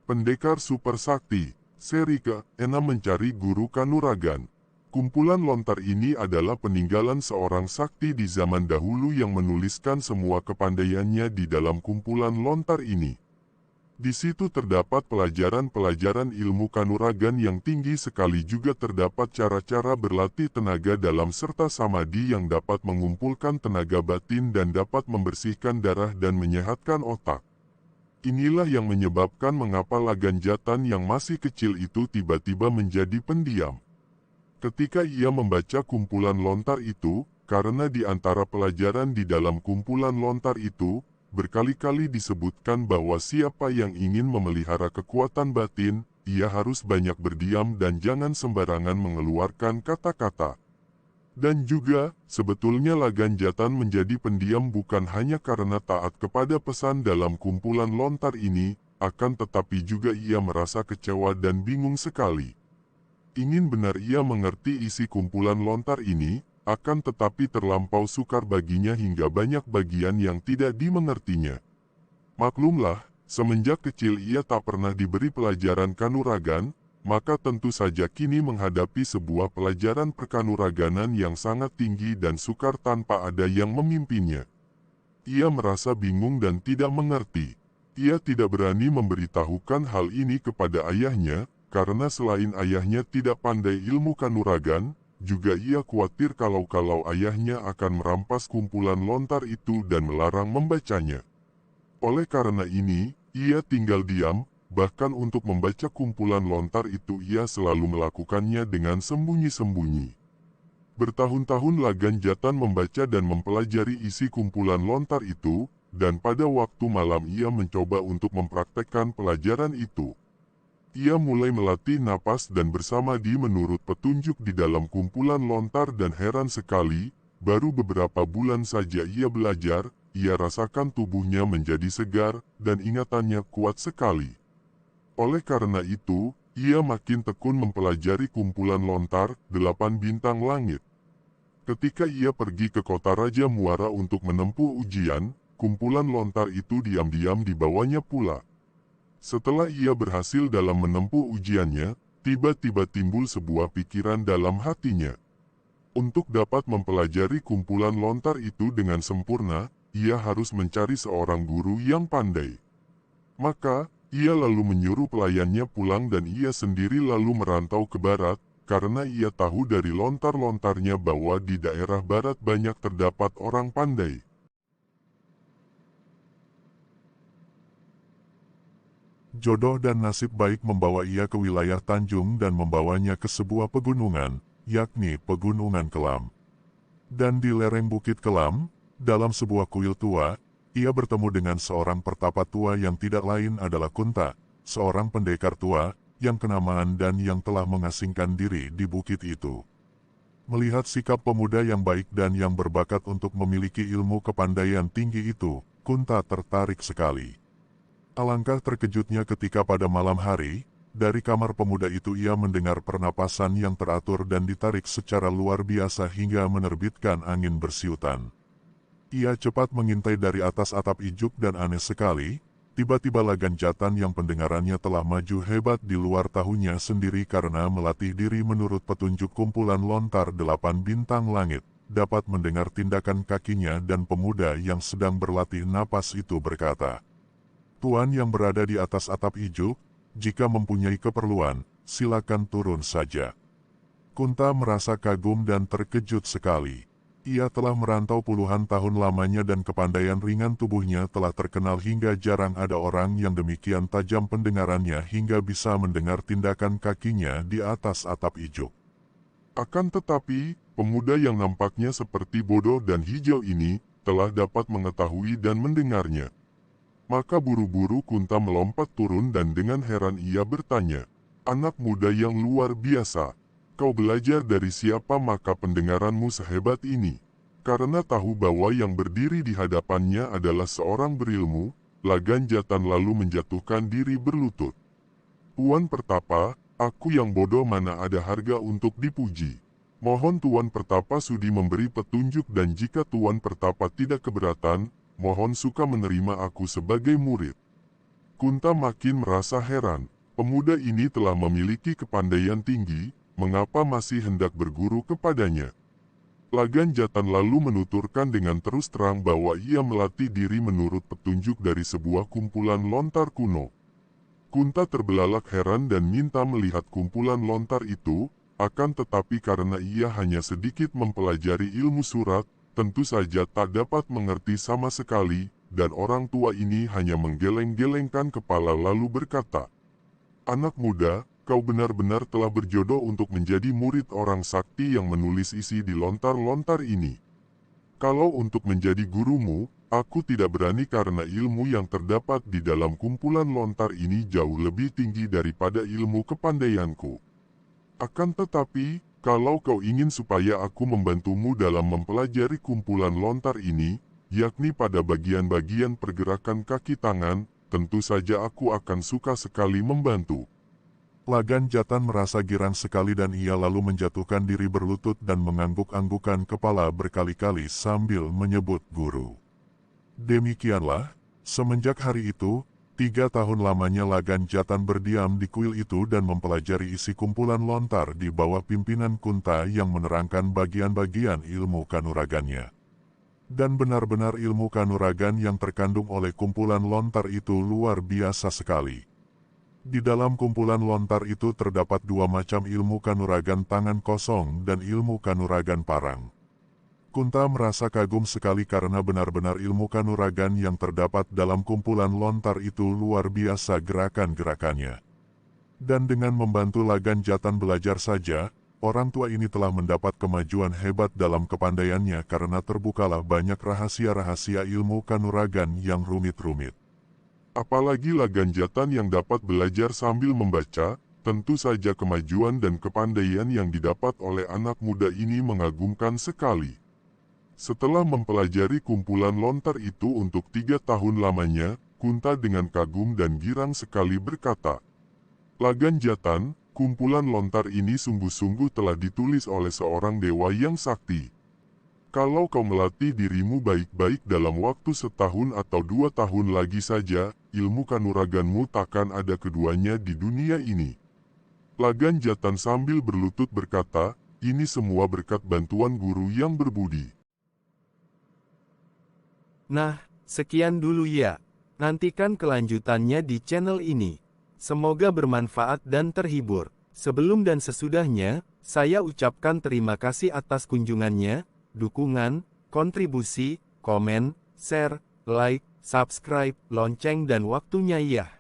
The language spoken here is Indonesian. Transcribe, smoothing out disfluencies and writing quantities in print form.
Pendekar Super Sakti, seri ke-6 mencari guru kanuragan. Kumpulan lontar ini adalah peninggalan seorang sakti di zaman dahulu yang menuliskan semua kepandaiannya di dalam kumpulan lontar ini. Di situ terdapat pelajaran-pelajaran ilmu kanuragan yang tinggi sekali, juga terdapat cara-cara berlatih tenaga dalam serta samadhi yang dapat mengumpulkan tenaga batin dan dapat membersihkan darah dan menyehatkan otak. Inilah yang menyebabkan mengapa Lagan Jatan yang masih kecil itu tiba-tiba menjadi pendiam. Ketika ia membaca kumpulan lontar itu, karena di antara pelajaran di dalam kumpulan lontar itu, berkali-kali disebutkan bahwa siapa yang ingin memelihara kekuatan batin, ia harus banyak berdiam dan jangan sembarangan mengeluarkan kata-kata. Dan juga, sebetulnya Lagan Jatan menjadi pendiam bukan hanya karena taat kepada pesan dalam kumpulan lontar ini, akan tetapi juga ia merasa kecewa dan bingung sekali. Ingin benar ia mengerti isi kumpulan lontar ini, akan tetapi terlampau sukar baginya hingga banyak bagian yang tidak dimengertinya. Maklumlah, semenjak kecil ia tak pernah diberi pelajaran kanuragan, maka tentu saja kini menghadapi sebuah pelajaran perkanuraganan yang sangat tinggi dan sukar tanpa ada yang memimpinnya. Ia merasa bingung dan tidak mengerti. Ia tidak berani memberitahukan hal ini kepada ayahnya, karena selain ayahnya tidak pandai ilmu kanuragan, juga ia khawatir kalau ayahnya akan merampas kumpulan lontar itu dan melarang membacanya. Oleh karena ini, ia tinggal diam. Bahkan untuk membaca kumpulan lontar itu ia selalu melakukannya dengan sembunyi-sembunyi. Bertahun-tahun Lagan Jatan membaca dan mempelajari isi kumpulan lontar itu, dan pada waktu malam ia mencoba untuk mempraktekkan pelajaran itu. Ia mulai melatih napas dan bersamadi menurut petunjuk di dalam kumpulan lontar dan heran sekali, baru beberapa bulan saja ia belajar, ia rasakan tubuhnya menjadi segar dan ingatannya kuat sekali. Oleh karena itu, ia makin tekun mempelajari kumpulan lontar 8 bintang langit. Ketika ia pergi ke kota Raja Muara untuk menempuh ujian, kumpulan lontar itu diam-diam dibawanya pula. Setelah ia berhasil dalam menempuh ujiannya, tiba-tiba timbul sebuah pikiran dalam hatinya. Untuk dapat mempelajari kumpulan lontar itu dengan sempurna, ia harus mencari seorang guru yang pandai. Maka, ia lalu menyuruh pelayannya pulang dan ia sendiri lalu merantau ke barat, karena ia tahu dari lontar-lontarnya bahwa di daerah barat banyak terdapat orang pandai. Jodoh dan nasib baik membawa ia ke wilayah Tanjung dan membawanya ke sebuah pegunungan, yakni Pegunungan Kelam. Dan di lereng Bukit Kelam, dalam sebuah kuil tua, ia bertemu dengan seorang pertapa tua yang tidak lain adalah Kunta, seorang pendekar tua, yang kenamaan dan yang telah mengasingkan diri di bukit itu. Melihat sikap pemuda yang baik dan yang berbakat untuk memiliki ilmu kepandaian tinggi itu, Kunta tertarik sekali. Alangkah terkejutnya ketika pada malam hari, dari kamar pemuda itu ia mendengar pernapasan yang teratur dan ditarik secara luar biasa hingga menerbitkan angin bersiutan. Ia cepat mengintai dari atas atap ijuk dan aneh sekali, tiba-tiba Lagan Jatan yang pendengarannya telah maju hebat di luar tahunya sendiri karena melatih diri menurut petunjuk kumpulan lontar 8 bintang langit, dapat mendengar tindakan kakinya dan pemuda yang sedang berlatih napas itu berkata, "Tuan yang berada di atas atap ijuk, jika mempunyai keperluan, silakan turun saja." Kunta merasa kagum dan terkejut sekali. Ia telah merantau puluhan tahun lamanya dan kepandaian ringan tubuhnya telah terkenal hingga jarang ada orang yang demikian tajam pendengarannya hingga bisa mendengar tindakan kakinya di atas atap ijuk. Akan tetapi, pemuda yang nampaknya seperti bodoh dan hijau ini, telah dapat mengetahui dan mendengarnya. Maka buru-buru Kunta melompat turun dan dengan heran ia bertanya, "Anak muda yang luar biasa, kau belajar dari siapa maka pendengaranmu sehebat ini?" Karena tahu bahwa yang berdiri di hadapannya adalah seorang berilmu, Lagan Jatan lalu menjatuhkan diri berlutut. "Tuan Pertapa, aku yang bodoh mana ada harga untuk dipuji. Mohon Tuan Pertapa sudi memberi petunjuk dan jika Tuan Pertapa tidak keberatan, mohon suka menerima aku sebagai murid." Kunta makin merasa heran. Pemuda ini telah memiliki kepandaian tinggi, mengapa masih hendak berguru kepadanya? Lagan Jatan lalu menuturkan dengan terus terang bahwa ia melatih diri menurut petunjuk dari sebuah kumpulan lontar kuno. Kunta terbelalak heran dan minta melihat kumpulan lontar itu, akan tetapi karena ia hanya sedikit mempelajari ilmu surat, tentu saja tak dapat mengerti sama sekali, dan orang tua ini hanya menggeleng-gelengkan kepala lalu berkata, "Anak muda, kau benar-benar telah berjodoh untuk menjadi murid orang sakti yang menulis isi di lontar-lontar ini. Kalau untuk menjadi gurumu, aku tidak berani karena ilmu yang terdapat di dalam kumpulan lontar ini jauh lebih tinggi daripada ilmu kepandaianku. Akan tetapi, kalau kau ingin supaya aku membantumu dalam mempelajari kumpulan lontar ini, yakni pada bagian-bagian pergerakan kaki tangan, tentu saja aku akan suka sekali membantu." Lagan Jatan merasa girang sekali dan ia lalu menjatuhkan diri berlutut dan mengangguk-anggukan kepala berkali-kali sambil menyebut guru. Demikianlah, semenjak hari itu, 3 tahun lamanya Lagan Jatan berdiam di kuil itu dan mempelajari isi kumpulan lontar di bawah pimpinan Kunta yang menerangkan bagian-bagian ilmu kanuragannya. Dan benar-benar ilmu kanuragan yang terkandung oleh kumpulan lontar itu luar biasa sekali. Di dalam kumpulan lontar itu terdapat 2 macam ilmu kanuragan tangan kosong dan ilmu kanuragan parang. Kunta merasa kagum sekali karena benar-benar ilmu kanuragan yang terdapat dalam kumpulan lontar itu luar biasa gerakan-gerakannya. Dan dengan membantu Lagan Jatan belajar saja, orang tua ini telah mendapat kemajuan hebat dalam kepandaiannya karena terbukalah banyak rahasia-rahasia ilmu kanuragan yang rumit-rumit. Apalagi Lagan Jatan yang dapat belajar sambil membaca, tentu saja kemajuan dan kepandaian yang didapat oleh anak muda ini mengagumkan sekali. Setelah mempelajari kumpulan lontar itu untuk 3 tahun lamanya, Kunta dengan kagum dan girang sekali berkata, "Lagan Jatan, kumpulan lontar ini sungguh-sungguh telah ditulis oleh seorang dewa yang sakti. Kalau kau melatih dirimu baik-baik dalam waktu 1 atau 2 tahun lagi saja, ilmu kanuraganmu takkan ada keduanya di dunia ini." Lagan Jatan sambil berlutut berkata, "Ini semua berkat bantuan guru yang berbudi." Nah, sekian dulu ya. Nantikan kelanjutannya di channel ini. Semoga bermanfaat dan terhibur. Sebelum dan sesudahnya, saya ucapkan terima kasih atas kunjungannya, dukungan, kontribusi, komen, share, like, subscribe, lonceng dan waktunya ya.